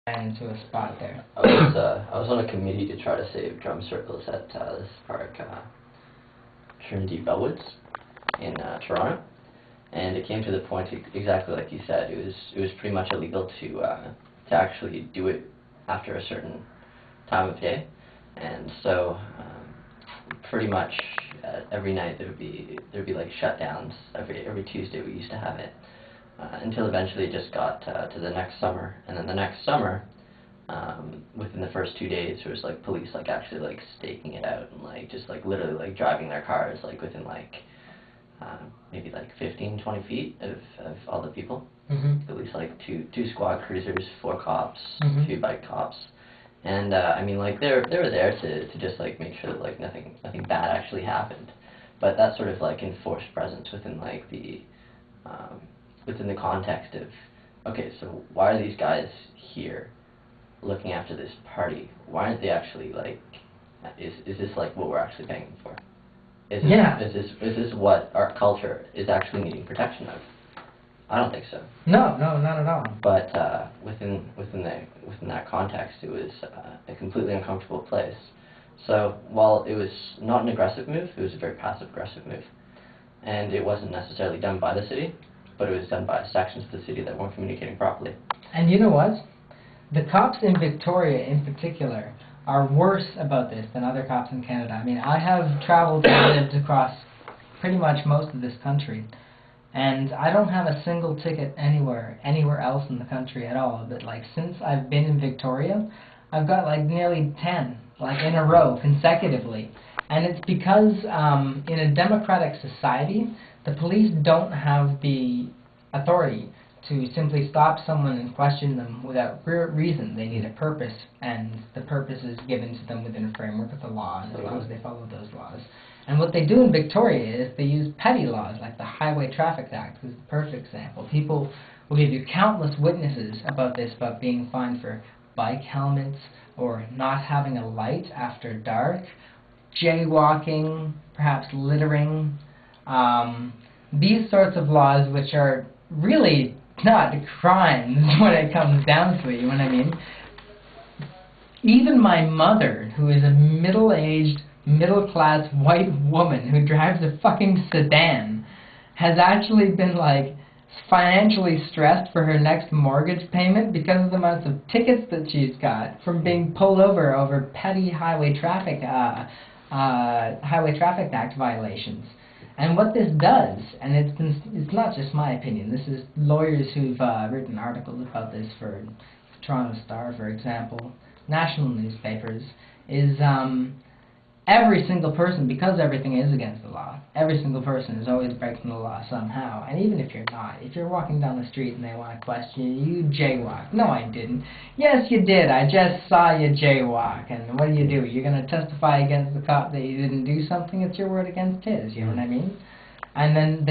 ran into a spot there. I was on a committee to try to save drum circles at this park, Trinity Bellwoods in Toronto, and it came to the point exactly like you said. It was pretty much illegal to actually do it after a certain time of day, and so pretty much every night there'd be like shutdowns. Every Tuesday we used to have it. Until eventually it just got to the next summer, and then the next summer, within the first 2 days, there was like police like actually like staking it out and like just like literally like driving their cars like within like maybe like 15-20 feet of all the people. Mm-hmm. At least like two squad cruisers, 4 cops, Mm-hmm. 2 bike cops, and I mean like they were there to just like make sure that like nothing bad actually happened, but that sort of like enforced presence within like the within the context of, okay, so why are these guys here looking after this party? Why aren't they actually like, is this like what we're actually paying them for? Is this what our culture is actually needing protection of? I don't think so. No, not at all. But within that context, it was a completely uncomfortable place. So while it was not an aggressive move, it was a very passive-aggressive move, and it wasn't necessarily done by the city, but it was done by sections of the city that weren't communicating properly. And you know what? The cops in Victoria, in particular, are worse about this than other cops in Canada. I mean, I have traveled and lived across pretty much most of this country, and I don't have a single ticket anywhere else in the country at all. But like since I've been in Victoria, I've got like nearly 10, like in a row, consecutively. And it's because in a democratic society, the police don't have the authority to simply stop someone and question them without reason. They need a purpose, and the purpose is given to them within a framework of the law, as long as they follow those laws. And what they do in Victoria is they use petty laws, like the Highway Traffic Act, is the perfect example. People will give you countless witnesses about this, about being fined for bike helmets, or not having a light after dark, jaywalking, perhaps littering, these sorts of laws which are really not crimes when it comes down to it, you know what I mean? Even my mother, who is a middle-aged, middle-class white woman who drives a fucking sedan, has actually been like financially stressed for her next mortgage payment because of the amounts of tickets that she's got from being pulled over petty Highway Traffic Act violations. And what this does, and it's not just my opinion, this is lawyers who've written articles about this for Toronto Star, for example, national newspapers, is every single person, because everything is against the law, every single person is always breaking the law somehow. And even if you're not, if you're walking down the street and they want to question you, you jaywalk. No, I didn't. Yes, you did. I just saw you jaywalk. And what do? You're going to testify against the cop that you didn't do something? It's your word against his. You know what I mean? And then